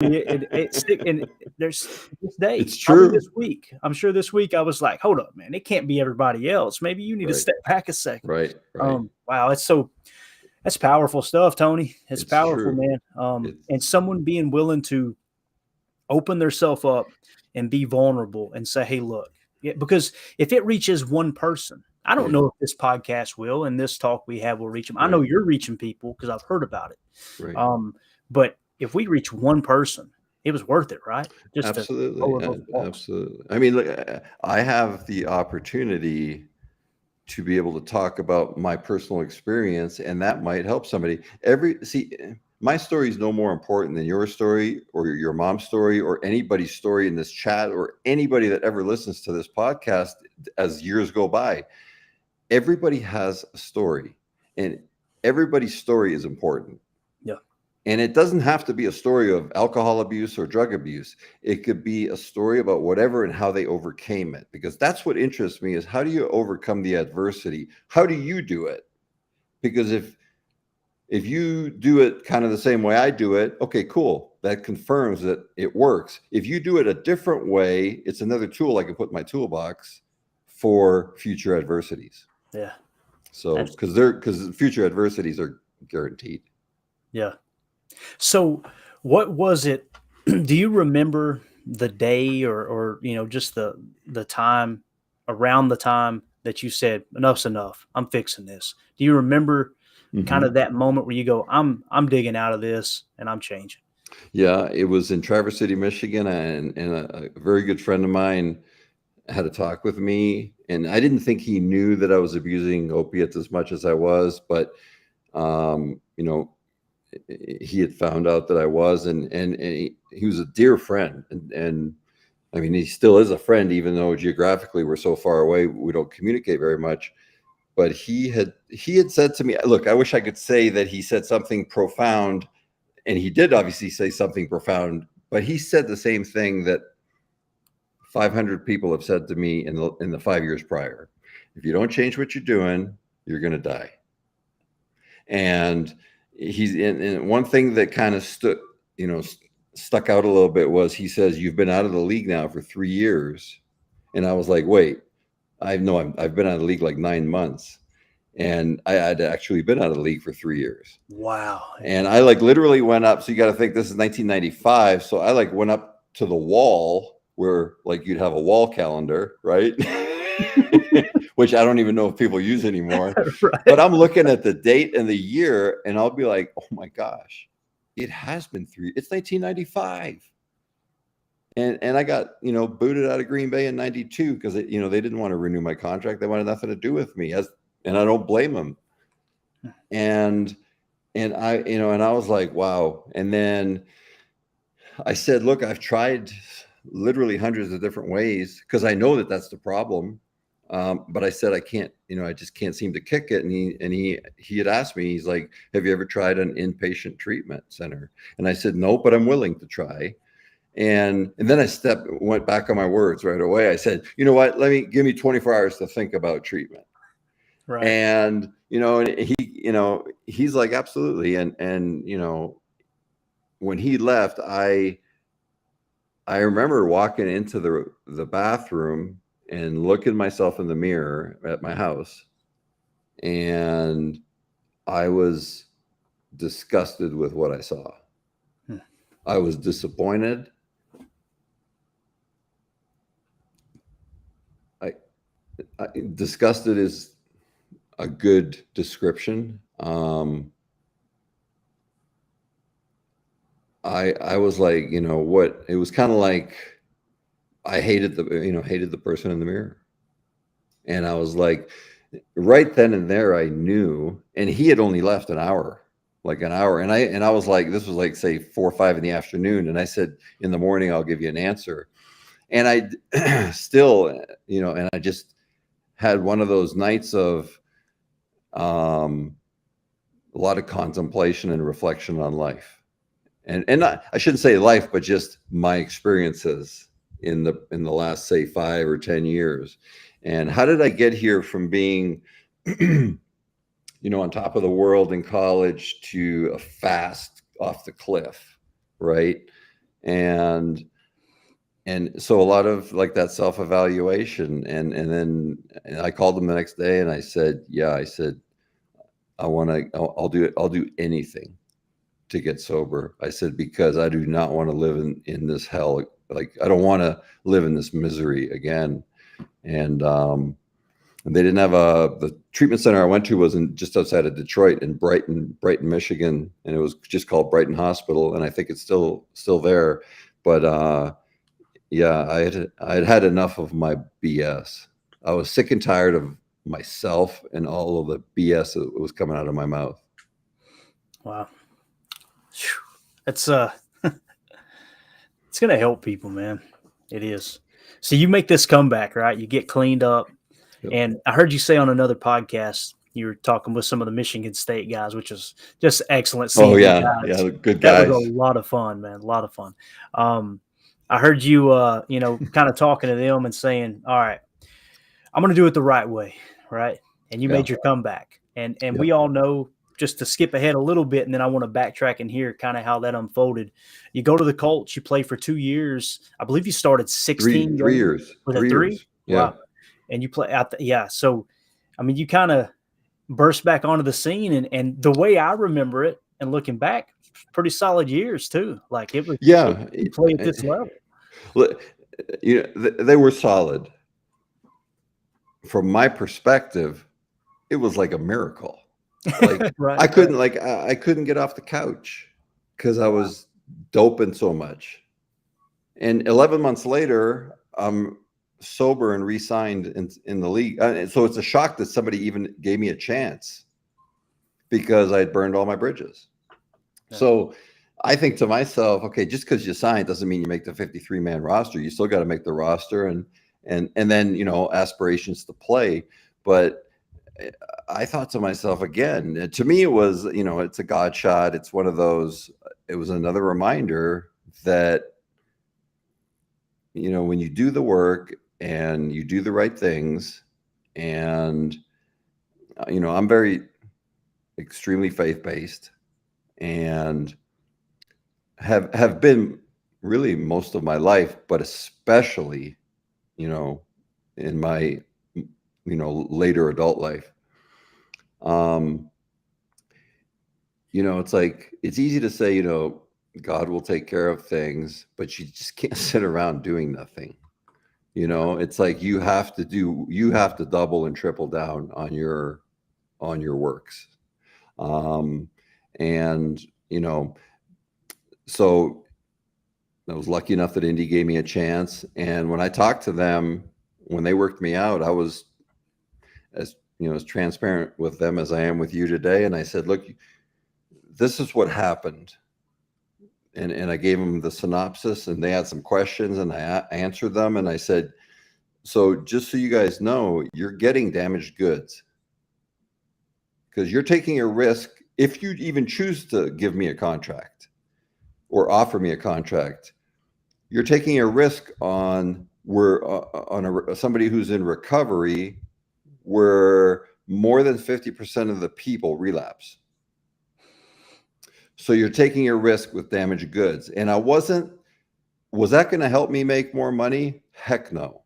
And there's this day, It's probably this true. week. I'm sure this week I was like, hold up, man, it can't be everybody else. Maybe you need to Right. step back a second. Right. Right. Wow, that's powerful stuff, Tony. It's It's powerful, true. man. And It's someone being willing to open themselves up and be vulnerable and say, hey, look, yeah, because if it reaches one person, I don't right. know if this podcast will and this talk we have will reach them. I know Right. you're reaching people because I've heard about it. Right. But if we reach one person, it was worth it, right? Just to Absolutely. lower those walls. Absolutely. I mean, look, I have the opportunity to be able to talk about my personal experience, and that might help somebody. My story is no more important than your story or your mom's story or anybody's story in this chat or anybody that ever listens to this podcast as years go by. Everybody has a story, and everybody's story is important. Yeah. And it doesn't have to be a story of alcohol abuse or drug abuse. It could be a story about whatever and how they overcame it. Because that's what interests me is how do you overcome the adversity? How do you do it? Because if you do it kind of the same way I do it, okay, cool. That confirms that it works. If you do it a different way, it's another tool I can put in my toolbox for future adversities. Yeah. So That's, because future adversities are guaranteed. yeah. So what was it? Do you remember the day or just the time around the time that you said enough's enough? I'm fixing this. Do you remember kind of Mhm. that moment where you go, I'm digging out of this and I'm changing? Yeah, it was in Traverse City, Michigan, and a very good friend of mine had a talk with me, and I didn't think he knew that I was abusing opiates as much as I was, but um, you know, he had found out that I was, and he was a dear friend, and I mean, he still is a friend, even though geographically we're so far away, we don't communicate very much. But he had said to me, "Look, I wish I could say that he said something profound." And he did obviously say something profound, but he said the same thing that 500 people have said to me in the 5 years prior. If you don't change what you're doing, you're going to die. And and one thing that kind of stuck out a little bit was he says, "You've been out of the league now for 3 years," and I was like, "Wait, I've been out of the league like 9 months." And I had actually been out of the league for 3 years. Wow. And I like literally went up. So you got to think this is 1995. So I like went up to the wall where like you'd have a wall calendar, right? Which I don't even know if people use anymore. But Right. I'm looking at the date and the year, and I'll be like, oh my gosh, it has been it's 1995. And I got, booted out of Green Bay in 92 because, they didn't want to renew my contract. They wanted nothing to do with me and I don't blame them. And I was like, wow. And then I said, look, I've tried literally hundreds of different ways because I know that that's the problem. But I said, I can't, I just can't seem to kick it. And he had asked me, he's like, have you ever tried an inpatient treatment center? And I said, no, but I'm willing to try. And then I went back on my words right away. I said, you know what, give me 24 hours to think about treatment. Right. And he's like, absolutely. And when he left, I remember walking into the bathroom and looking myself in the mirror at my house, and I was disgusted with what I saw. Hmm. I was disappointed. I, Disgusted is a good description. I was like, what it was kind of like I hated the person in the mirror. And I was like, right then and there I knew, and he had only left like an hour. And I was like, this was like say 4 or 5 in the afternoon. And I said, in the morning, I'll give you an answer. And I still, and I just had one of those nights of a lot of contemplation and reflection on life. And I shouldn't say life, but just my experiences in the last say 5 or 10 years. And how did I get here from being, on top of the world in college to a fast off the cliff, right? and so a lot of like that self-evaluation, and then I called him the next day and I said, yeah, I said, I'll do it. I'll do anything to get sober. I said, because I do not want to live in this hell. Like, I don't want to live in this misery again. And they didn't have the treatment center I went to was just outside of Detroit in Brighton, Michigan. And it was just called Brighton Hospital. And I think it's still there. But, yeah, I had enough of my BS. I was sick and tired of myself and all of the BS that was coming out of my mouth. Wow. Phew. That's it's gonna help people, man. It is. So you make this comeback, right? You get cleaned up. Yep. And I heard you say on another podcast you were talking with some of the Michigan State guys, which is just excellent Oh seeing you yeah, guys. yeah, good That was a guys. lot of fun, man. A lot of fun. Um, I heard you, kind of talking to them and saying, "All right, I'm going to do it the right way, right?" And you Yeah, made your comeback, and we yep. all know. Just to skip ahead a little bit, and then I want to backtrack and hear kind of how that unfolded. You go to the Colts. You play for 2 years. I believe you started Three 16 three games. years, Was it 3? 3 years. Yeah. Wow. And you play out. Yeah. So, I mean, you kind of burst back onto the scene, and the way I remember it, and looking back, pretty solid years too. Like it was, Yeah. you play at this level. Look, they were solid. From my perspective, it was like a miracle. Like Right. I Right. couldn't like I couldn't get off the couch because I Wow. was doping so much. And 11 months later, I'm sober and re-signed in the league. So it's a shock that somebody even gave me a chance because I had burned all my bridges. Yeah. So I think to myself, okay, just because you signed doesn't mean you make the 53-man roster. You still got to make the roster, and then aspirations to play. But I thought to myself again, to me it was, it's a God shot. It's one of those. It was another reminder that when you do the work and you do the right things, and I'm very extremely faith based, and have been really most of my life, but especially, you know, in my, later adult life. Um, it's like, it's easy to say, God will take care of things, but you just can't sit around doing nothing. It's like you have to double and triple down on your works. Um, and, so I was lucky enough that Indy gave me a chance. And when I talked to them, when they worked me out, I was as transparent with them as I am with you today. And I said, look, this is what happened. And I gave them the synopsis, and they had some questions, and I answered them. And I said, so just so you guys know, you're getting damaged goods because you're taking a risk. If you even choose to give me a contract or offer me a contract, you're taking a risk on somebody who's in recovery, where more than 50% of the people relapse. So you're taking a risk with damaged goods. And was that going to help me make more money? Heck no.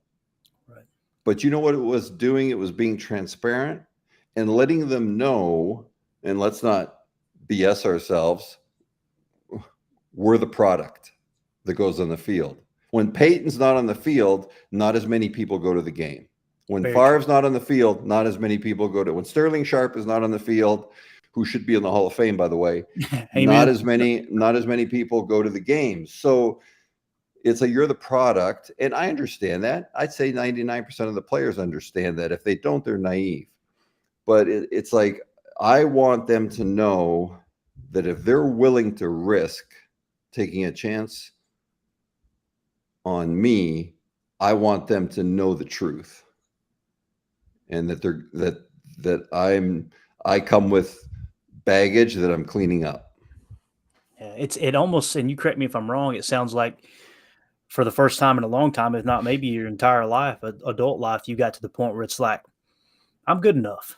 Right. But you know what it was doing? It was being transparent and letting them know, and let's not BS ourselves, we're the product that goes on the field. When Peyton's not on the field, not as many people go to the game. When Very true. Favre's not on the field, not as many people go to. When Sterling Sharp is not on the field, who should be in the Hall of Fame, by the way, not Amen. as many people go to the games. So it's like you're the product, and I understand that. I'd say 99% of the players understand that. If they don't, they're naive. But it's like I want them to know that if they're willing to risk taking a chance on me, I want them to know the truth, and that I come with baggage that I'm cleaning up. Yeah, it almost, and you correct me if I'm wrong. It sounds like for the first time in a long time, if not maybe your entire life, adult life, you got to the point where it's like, I'm good enough.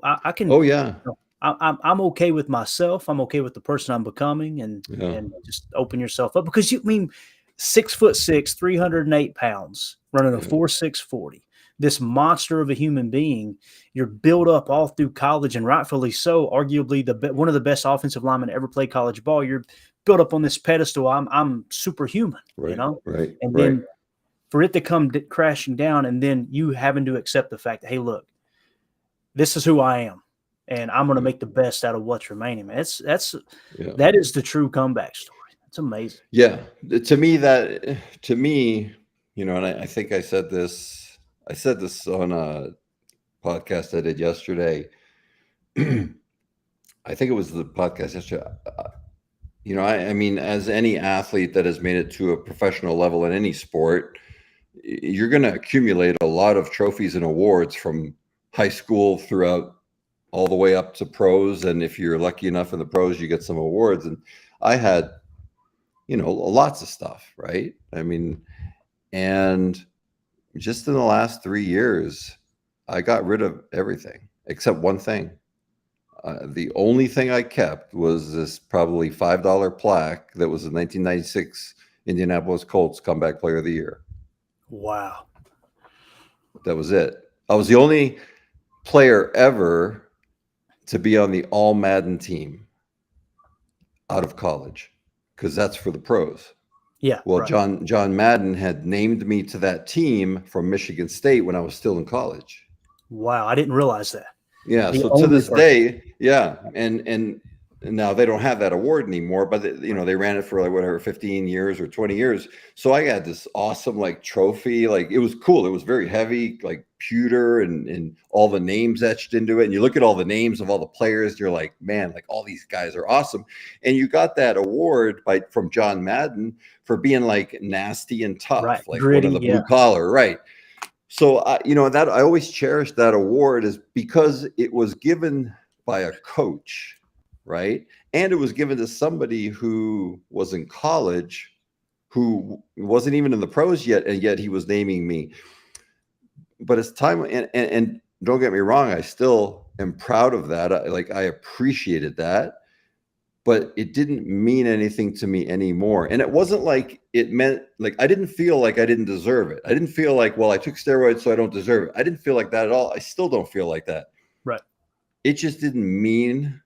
I can, Oh yeah, I'm okay with myself. I'm okay with the person I'm becoming, Yeah, and just open yourself up because you I mean 6'6", 308 pounds, running a yeah, 4.640. This monster of a human being. You're built up all through college, and rightfully so. Arguably one of the best offensive linemen to ever play college ball. You're built up on this pedestal. I'm superhuman, right, right, and right. then for it to come crashing down, and then you having to accept the fact that, hey, look, this is who I am, and I'm going to Yeah, make the best out of what's remaining. Man, yeah, that is the true comeback story. It's amazing. yeah. To me, and I think I said this on a podcast I did yesterday. I think it was the podcast yesterday. I mean, as any athlete that has made it to a professional level in any sport, you're going to accumulate a lot of trophies and awards from high school throughout all the way up to pros. And if you're lucky enough in the pros, you get some awards. And I had, lots of stuff, right? I mean, and just in the last 3 years, I got rid of everything except one thing. The only thing I kept was this probably $5 plaque that was the 1996 Indianapolis Colts Comeback Player of the Year. Wow. That was it. I was the only player ever to be on the All Madden team out of college because that's for the pros. Yeah. Well, Right. John Madden had named me to that team from Michigan State when I was still in college. Wow. I didn't realize that. Yeah, The so to only this person. day, yeah, and now they don't have that award anymore, but Right. they ran it for like whatever 15 years or 20 years. So I got this awesome like trophy, like it was cool. It was very heavy, like pewter and all the names etched into it. And you look at all the names of all the players, you're like, man, like all these guys are awesome. And you got that award from John Madden for being like nasty and Right. tough, like one of Gritty. the Yeah. blue collar, right? So that I always cherish that award is because it was given by a coach, right? And it was given to somebody who was in college, who wasn't even in the pros yet, and yet he was naming me. But it's time, and don't get me wrong, I still am proud of that. I appreciated that, but it didn't mean anything to me anymore. And it wasn't like it meant like I didn't feel like I didn't deserve it. I didn't feel like, well, I took steroids, so I don't deserve it. I didn't feel like that at all. I still don't feel like that. Right. It just didn't mean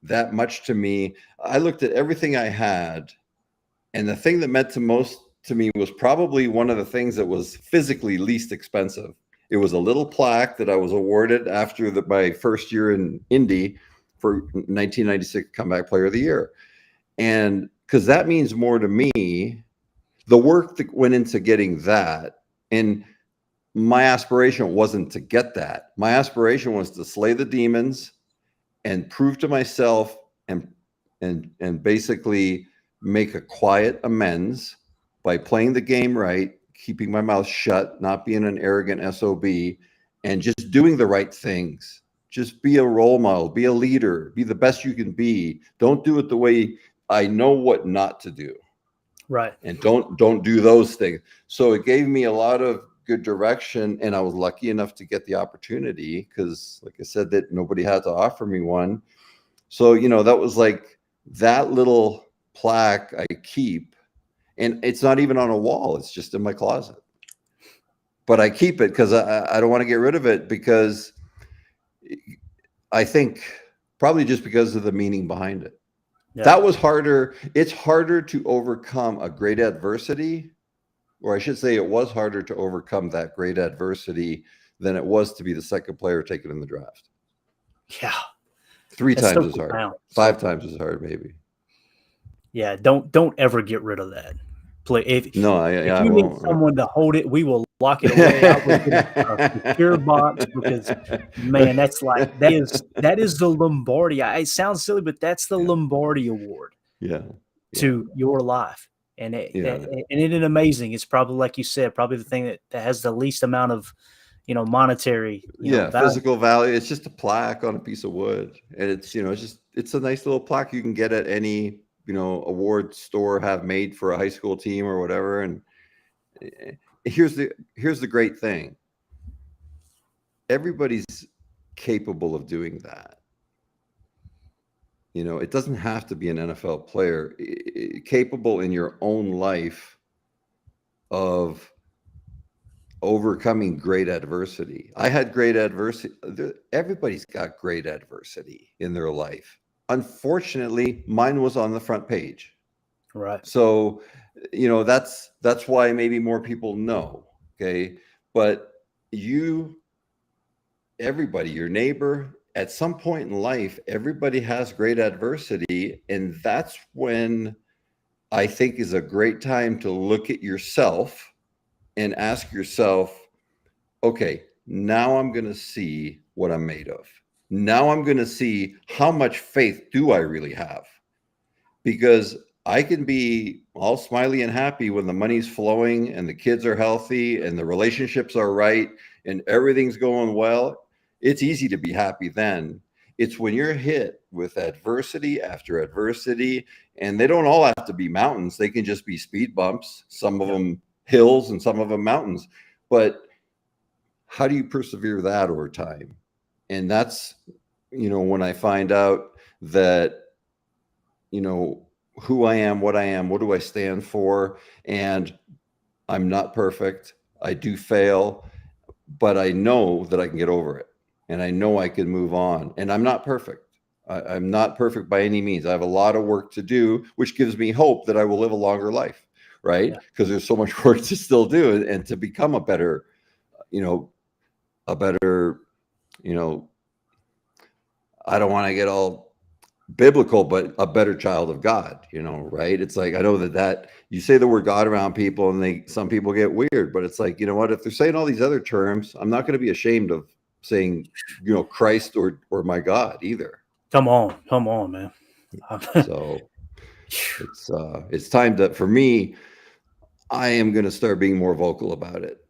that much to me. I looked at everything I had, and the thing that meant to most to me was probably one of the things that was physically least expensive. It was a little plaque that I was awarded after my first year in Indy for 1996 Comeback Player of the Year. And because that means more to me, the work that went into getting that, and my aspiration wasn't to get that. My aspiration was to slay the demons and prove to myself and basically make a quiet amends by playing the game right, keeping my mouth shut, not being an arrogant SOB, and just doing the right things. Just be a role model, be a leader, be the best you can be. Don't do it the way I know what not to do. Right. And don't do those things. So it gave me a lot of good direction, and I was lucky enough to get the opportunity because, like I said, that nobody had to offer me one. So that was like that little plaque I keep, and it's not even on a wall; it's just in my closet. But I keep it because I don't want to get rid of it because I think probably just because of the meaning behind it. Yeah. That was harder. It's harder to overcome a great adversity, or I should say, it was harder to overcome that great adversity than it was to be the second player taken in the draft. Yeah. Three That's times so as hard, profound. So five profound. times as hard, maybe. Yeah. Don't ever get rid of that. Play No, if I you need won't. someone to hold it, we will lock it away. I will get a secure box because, man, that is the Lombardi. It sounds silly, but that's the Yeah, Lombardi Award yeah, yeah, to your life, and yeah, it is amazing. It's probably, like you said, probably the thing that has the least amount of monetary yeah. value. Physical value. It's just a plaque on a piece of wood, and it's a nice little plaque you can get at any award store have made for a high school team or whatever. And eh, here's the great thing. Everybody's capable of doing that. it doesn't have to be an NFL player, capable in your own life of overcoming great adversity. I had great adversity. Everybody's got great adversity in their life. Unfortunately, mine was on the front page. Right. So, that's why maybe more people know. Okay. But you, everybody, your neighbor, at some point in life, everybody has great adversity. And that's when I think is a great time to look at yourself and ask yourself, okay, now I'm going to see what I'm made of. Now I'm going to see how much faith do I really have? Because I can be all smiley and happy when the money's flowing and the kids are healthy and the relationships are right and everything's going well. It's easy to be happy then. It's when you're hit with adversity after adversity, and they don't all have to be mountains. They can just be speed bumps, some of Yep. them hills and some of them mountains. But how do you persevere that over time? And that's, when I find out that, you know, who I am, what do I stand for? And I'm not perfect. I do fail, but I know that I can get over it. And I know I can move on. And I'm not perfect. I'm not perfect by any means. I have a lot of work to do, which gives me hope that I will live a longer life, right? Yeah. Because there's so much work to still do and to become a better, you know, a better, you know, I don't want to get all biblical, but a better child of God, right? It's like, I know that you say the word God around people and some people get weird, but it's like, you know what, if they're saying all these other terms, I'm not going to be ashamed of saying, Christ or my God either. Come on, man. So it's time that for me, I am going to start being more vocal about it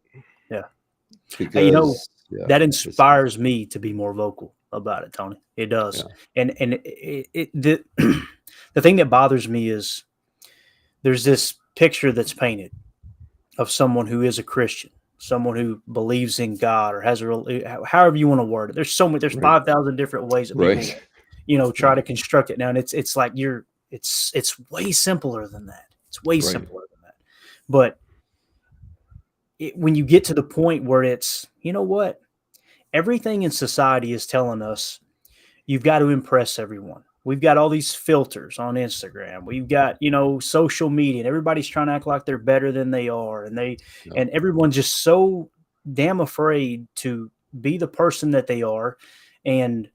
Yeah. Hey, because yeah, that it's inspires me to be more vocal about it, Tony. It does. yeah, And the the thing that bothers me is there's this picture that's painted of someone who is a Christian, someone who believes in God or has a real, however you want to word it. There's so many. There's right, 5,000 different ways that people, right, try yeah, to construct it now, and it's like it's way simpler than that. It's way right, simpler than that. But when you get to the point where it's, what, everything in society is telling us you've got to impress everyone. We've got all these filters on Instagram. We've got, social media, and everybody's trying to act like they're better than they are. yeah, And everyone's just so damn afraid to be the person that they are and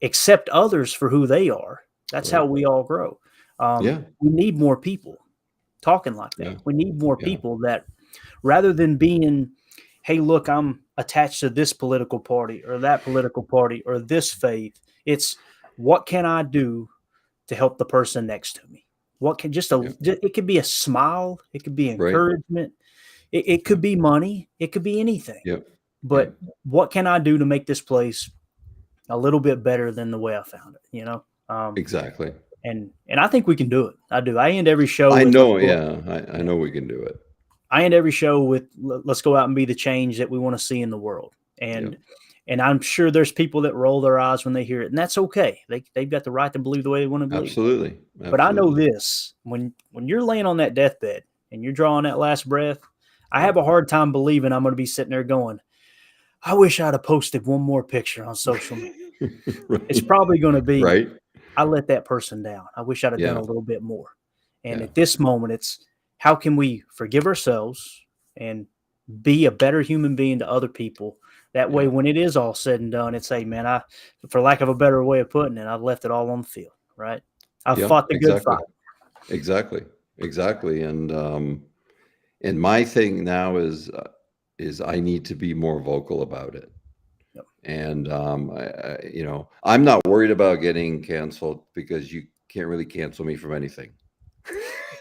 accept others for who they are. That's how right, we all grow. yeah, We need more people talking like that. yeah, We need more yeah, people that, rather than being, hey, look, I'm attached to this political party or that political party or this faith, it's, what can I do to help the person next to me? What can yeah, it could be a smile, it could be right, encouragement, it yeah, could be money, it could be anything. yeah, yeah. But what can I do to make this place a little bit better than the way I found it? Exactly. And I think we can do it. I do. I end every show I with, let's know, go. yeah, I Yeah. know we can do it. I end every show with, let's go out and be the change that we want to see in the world. Yeah, And I'm sure there's people that roll their eyes when they hear it, and that's okay. They've got the right to believe the way they want to believe. absolutely, But I know absolutely. this: when you're laying on that deathbed and you're drawing that last breath, I Yeah. have a hard time believing I'm going to be sitting there going, "I wish I'd have posted one more picture on social media." It's Right, probably going to be, right, I let that person down. I wish I'd have done yeah, a little bit more. And yeah, at this moment, it's, how can we forgive ourselves and be a better human being to other people? That way, yeah, when it is all said and done, it's, hey, man, for lack of a better way of putting it, I've left it all on the field, right? I yeah, fought the good exactly, fight. exactly, exactly. And my thing now is I need to be more vocal about it. Yep. And I'm not worried about getting canceled because you can't really cancel me from anything.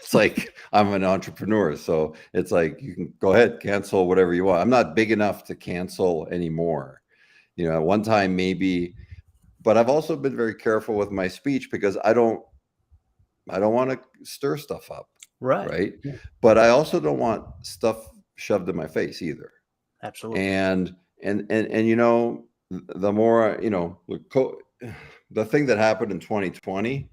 It's like I'm an entrepreneur, so it's like you can go ahead, cancel whatever you want. I'm not big enough to cancel anymore. At one time maybe, but I've also been very careful with my speech because I don't want to stir stuff up, Right. right? Yeah, But I also don't want stuff shoved in my face either. absolutely. And the more look, the thing that happened in 2020,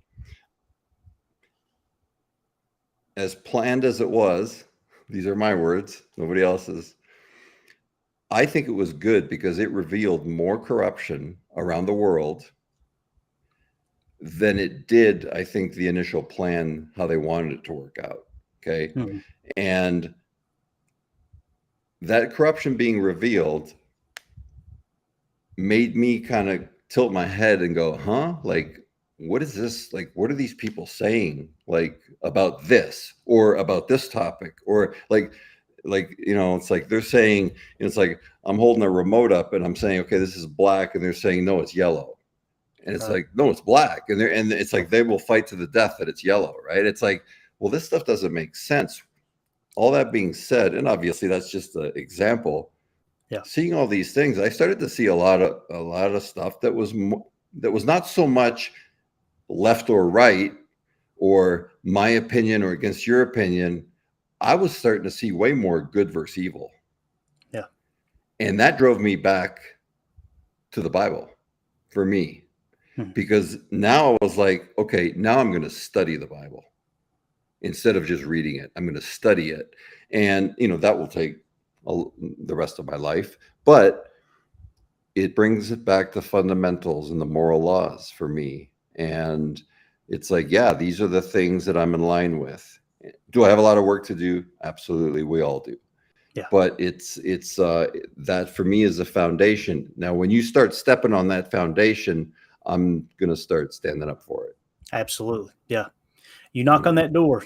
as planned as it was, these are my words, nobody else's. I think it was good because it revealed more corruption around the world than it did, I think, the initial plan, how they wanted it to work out. Okay. Mhm. And that corruption being revealed made me kind of tilt my head and go, huh? Like, what is this? Like, what are these people saying? Like, about this or about this topic? Or it's like they're saying, it's like I'm holding a remote up and I'm saying, okay, this is black. And they're saying, no, it's yellow. And it's Right. like, no, it's black. And it's like they will fight to the death that it's yellow, right? It's like, well, this stuff doesn't make sense. All that being said, and obviously that's just an example, Yeah. seeing all these things, I started to see a lot of stuff that was not so much left or right or my opinion or against your opinion. I was starting to see way more good versus evil. Yeah. And that drove me back to the Bible for me, Mhm. because now I was like, okay, now I'm going to study the Bible instead of just reading it. I'm going to study it. And, that will take the rest of my life. But it brings it back to fundamentals and the moral laws for me. And it's like, yeah, these are the things that I'm in line with. Do I have a lot of work to do? Absolutely. We all do. Yeah. But it's that for me is a foundation. Now, when you start stepping on that foundation, I'm going to start standing up for it. Absolutely. Yeah. You You knock on know? that door,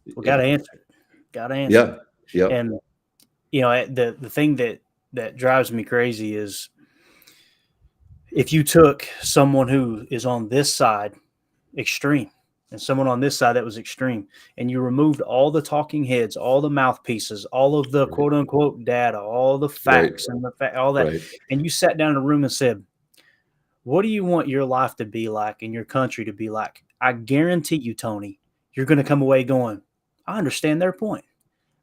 we got Yeah. to answer it. Got to answer Yeah. it. Yep. And the thing that drives me crazy is if you took someone who is on this side extreme and someone on this side that was extreme, and you removed all the talking heads, all the mouthpieces, all of the Right. quote unquote data, all the Right. facts and all that, Right. and you sat down in a room and said, what do you want your life to be like and your country to be like? I guarantee you, Tony, you're going to come away going, I understand their point,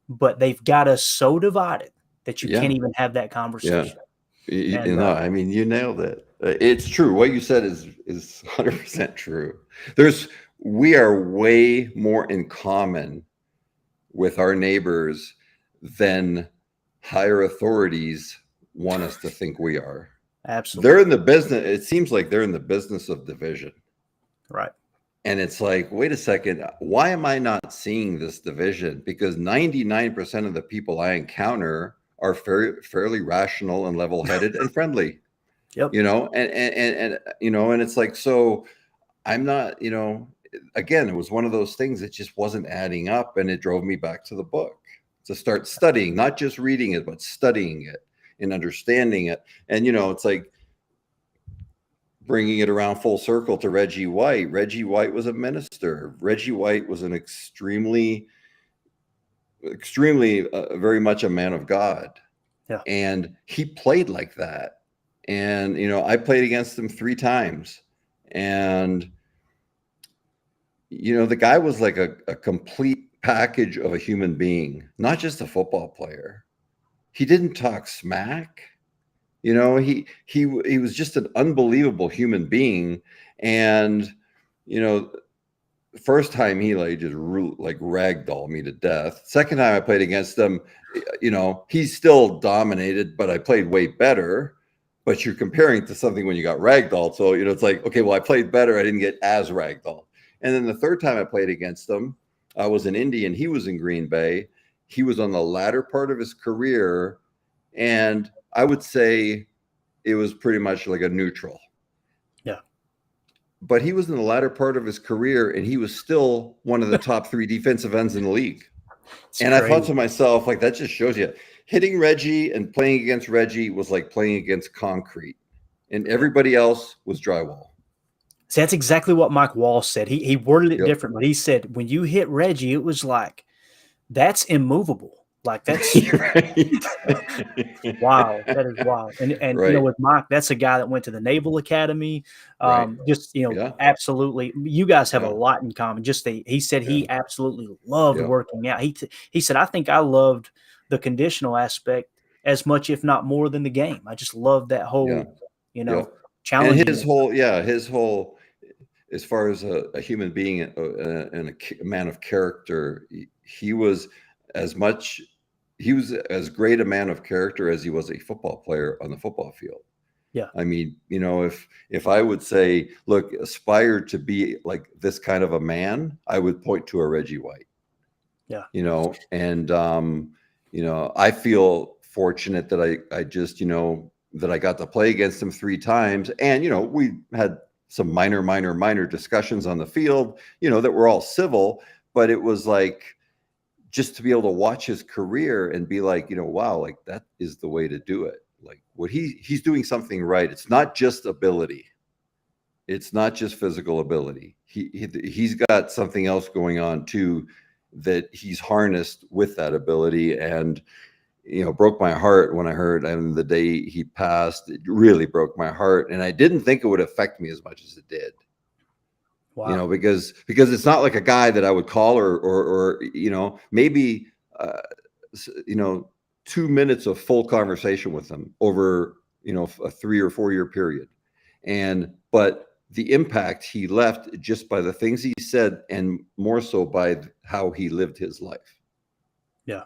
but they've got us so divided that you can't Yeah. even have that Yeah. conversation. You, And you know, I mean, you nailed it. It's true. What you said is 100% true. There's we are way more in common with our neighbors than higher authorities want us to think we are. They're in absolutely the business. It seems like they're in the business of division. right. And it's like, wait a second, why am I not seeing this division? Because 99% of the people I encounter are fairly rational and level-headed and friendly, Yep. and it's like, so I'm not, again, it was one of those things that just wasn't adding up, and it drove me back to the book to start studying, not just reading it, but studying it and understanding it. And, it's like bringing it around full circle to Reggie White. Reggie White was a minister. Reggie White was an extremely, very much a man of God. Yeah. And he played like that. And, I played against him 3 times. And, the guy was like a complete package of a human being, not just a football player. He didn't talk smack. He was just an unbelievable human being. And, you know, first time he like just like ragdolled me to death. Second time I played against him, he's still dominated, but I played way better. But you're comparing to something when you got ragdolled. So, it's like, okay, well, I played better. I didn't get as ragdolled. And then the third time I played against him, I was in Indy and he was in Green Bay. He was on the latter part of his career. And I would say it was pretty much like a neutral. Yeah. But he was in the latter part of his career and he was still one of the top 3 defensive ends in the league. It's And I thought crazy. to myself, like, that just shows you hitting Reggie and playing against Reggie was like playing against concrete, and Yeah. everybody else was drywall. See, that's exactly what Mike Wall said. He worded it Yep. different, but he said when you hit Reggie, it was like that's immovable. Like that's Right. wow. That is wild. And Right. with Mike, that's a guy that went to the Naval Academy. Right. Just Yeah. absolutely. You guys have a Yeah. lot in common. He said Yeah. he absolutely loved Yeah. working out. He said I think I loved the conditional aspect as much, if not more, than the game. I just loved that Yeah. whole, Yep. And challenging his you. whole, yeah, his whole, as far as a human being and a man of character, he was as much, he was as great a man of character as he was a football player on the football field. Yeah, I mean, if I would say, look, aspire to be like this kind of a man, I would point to a Reggie White. yeah, And I feel fortunate that I just, that I got to play against him 3 times. And, we had some minor discussions on the field, that were all civil, but it was like, just to be able to watch his career and be like, wow, like that is the way to do it. Like what he's doing something right. It's not just ability. It's not just physical ability. He's got something else going on too, that he's harnessed with that ability. And broke my heart when I heard, and the day he passed, it really broke my heart. And I didn't think it would affect me as much as it did. wow, Because it's not like a guy that I would call, or maybe uh, 2 minutes of full conversation with him over a 3 or 4 year period. But the impact he left just by the things he said, and more so by how he lived his life. yeah,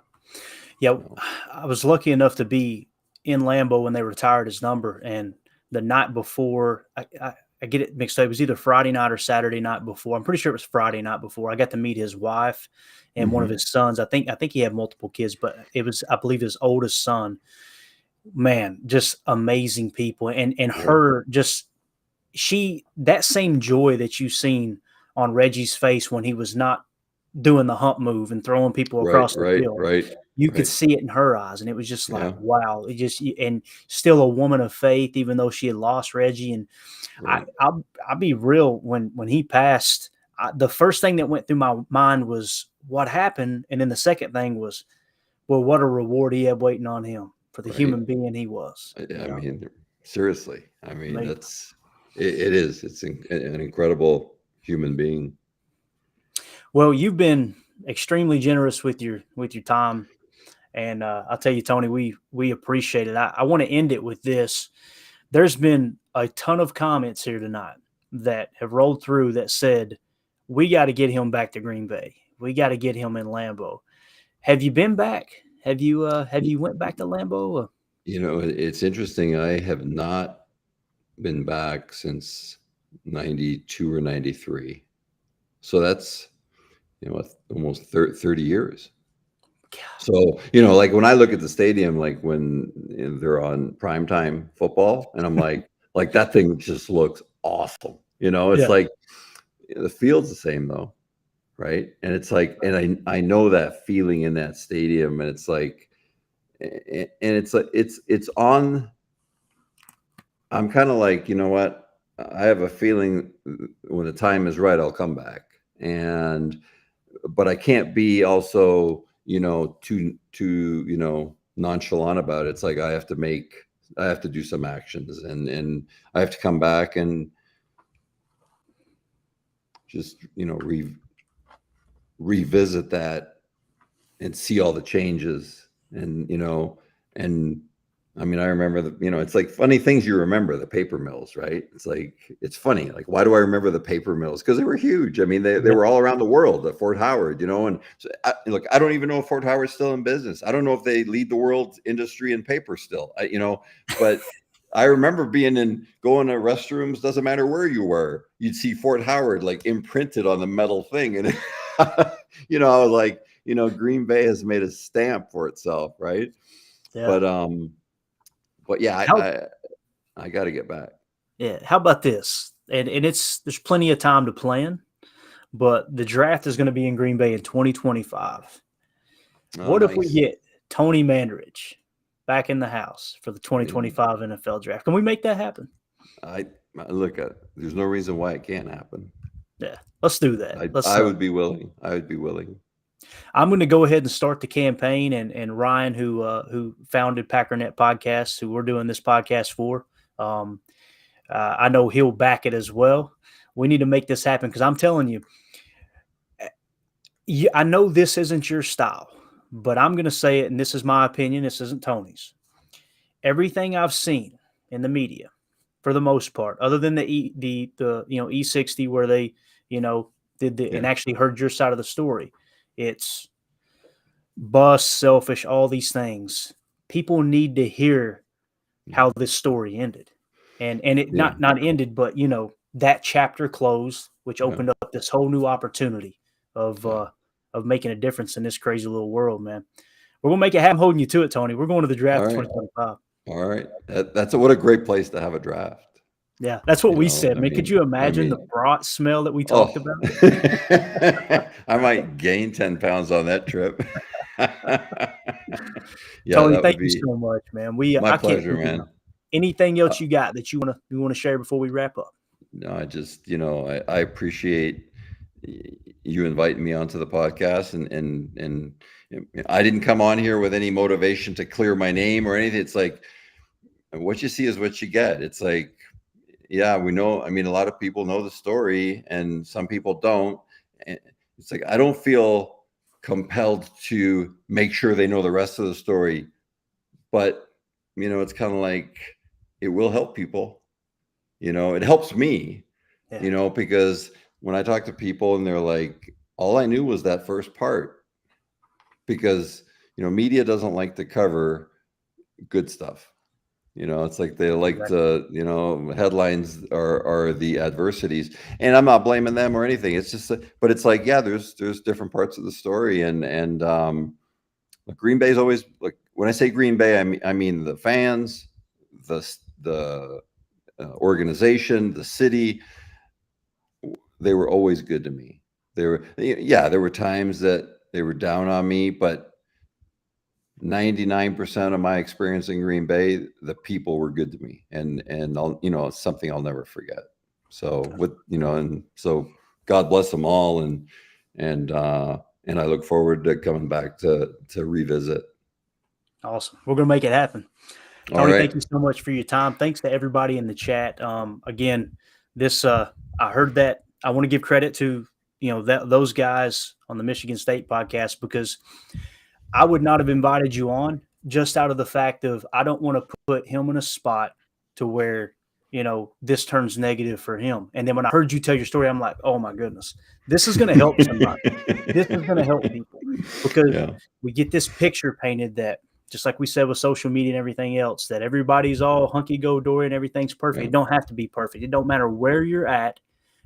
yeah. you know. I was lucky enough to be in Lambeau when they retired his number, and the night before, I get it mixed up. It was either Friday night or Saturday night before. I'm pretty sure it was Friday night before. I got to meet his wife and one of Mm-hmm. his sons. I think he had multiple kids, but it was, I believe, his oldest son. Man, just amazing people, and Yeah. her just, she, that same joy that you seen on Reggie's face when he was not doing the hump move and throwing people Right, across the right, field, right, you could right. see it in her eyes, and it was just like, Yeah, wow. It just, and still a woman of faith, even though she had lost Reggie. And right, I'll be real. When he passed, the first thing that went through my mind was what happened, and then the second thing was, well, what a reward he had waiting on him for the right. human being he was. I mean, seriously. I mean, Amazing. it is. It's an incredible human being. Well, you've been extremely generous with your time, and I'll tell you, Tony, we appreciate it. I want to end it with this. There's been a ton of comments here tonight that have rolled through that said, we got to get him back to Green Bay. We got to get him in Lambeau. Have you been back? Have you went back to Lambeau? It's interesting. I have not been back since 92 or 93. So that's, almost 30 years. God, So, like when I look at the stadium, like when they're on primetime football, and I'm like that thing just looks awesome. It's yeah, like the field's the same though, right? And it's like, and I know that feeling in that stadium, and it's like, and it's like it's on. I'm kind of like, you know what? I have a feeling when the time is right, I'll come back. And but I can't be also, too nonchalant about it. It's like I have to do some actions, and I have to come back and just, revisit that and see all the changes. And I mean, I remember it's like funny things you remember, the paper mills, right? It's like, it's funny. Like, why do I remember the paper mills? Because they were huge. I mean, they yeah. were all around the world at Fort Howard, and so look, I don't even know if Fort Howard's still in business. I don't know if they lead the world industry in paper still, but I remember going to restrooms, doesn't matter where you were, you'd see Fort Howard like imprinted on the metal thing. And, I was like, Green Bay has made a stamp for itself, right? Yeah. But yeah, How I got to get back. yeah, how about this? And there's plenty of time to plan, but the draft is going to be in Green Bay in 2025. Oh, What if we nice. get Tony Mandarich back in the house for the Yeah. 2025 NFL draft? Can we make that happen? I look at. There's no reason why it can't happen. Yeah, let's do that. Let's. I would be willing. I would be willing. I'm going to go ahead and start the campaign, and Ryan, who founded Packernet Podcast, who we're doing this podcast for, um, I know he'll back it as well. We need to make this happen because I'm telling you, I know this isn't your style, but I'm going to say it, and this is my opinion. This isn't Tony's. Everything I've seen in the media, for the most part, other than the E60 where they did the Yeah. and actually heard your side of the story. It's bus, selfish, all these things. People need to hear how this story ended, and it Yeah. not ended, but that chapter closed, which Yeah. opened up this whole new opportunity of Yeah. uh, of making a difference in this crazy little world, man. We're gonna make it happen. I'm holding you to it, Tony. We're going to the All draft right. 2025. All right. That's what a great place to have a draft. Yeah, that's what we said, I man. Could you I imagine the mean, brat smell that we talked oh, about? I might gain 10 pounds on that trip. Yeah, Tony, that would thank you be so much, man. We my I can't pleasure, thank you enough. man. Anything Uh, else you got that you wanna share before we wrap up? no, I just, I appreciate you inviting me onto the podcast, and I didn't come on here with any motivation to clear my name or anything. It's like what you see is what you get. It's like, yeah, we know. I mean, a lot of people know the story, and some people don't. And it's like I don't feel compelled to make sure they know the rest of the story, but it's kind of like it will help people. It helps me. Yeah, Because when I talk to people and they're like, all I knew was that first part, because media doesn't like to cover good stuff. It's like they like exactly. to, headlines are the adversities, and I'm not blaming them or anything. It's just, but it's like, yeah, there's different parts of the story, and Green Bay is always like, when I say Green Bay, I mean the fans, the organization, the city. They were always good to me. Yeah, there were times that they were down on me, but 99% of my experience in Green Bay, the people were good to me, and it's something I'll never forget. So and so God bless them all, and I look forward to coming back to revisit. Awesome. We're gonna make it happen. All Tony, right. thank you so much for your time. Thanks to everybody in the chat. Again, this I heard that. I want to give credit to those guys on the Michigan State podcast, because I would not have invited you on just out of the fact of I don't want to put him in a spot to where this turns negative for him. And then when I heard you tell your story, I'm like, oh my goodness, this is going to help somebody. This is going to help people, because Yeah. we get this picture painted that, just like we said with social media and everything else, that everybody's all hunky dory and everything's perfect. Yeah. It don't have to be perfect. It don't matter where you're at.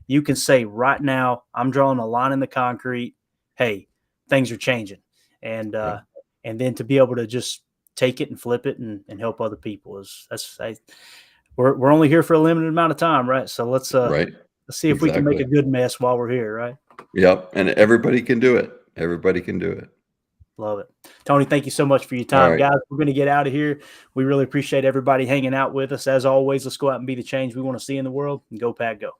You can say right now, I'm drawing a line in the concrete. Hey, things are changing, and Yeah. and then to be able to just take it and flip it and help other people we're only here for a limited amount of time, right? So let's Right. see if we can make Exactly. a good mess while we're here, right? Yep. And everybody can do it. Everybody can do it. Love it. Tony, thank you so much for your All time. right. Guys, we're going to get out of here. We really appreciate everybody hanging out with us. As always, let's go out and be the change we want to see in the world. And go, Pack, go.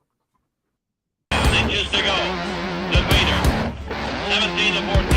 Inches to go. The Vader. 17 to 14.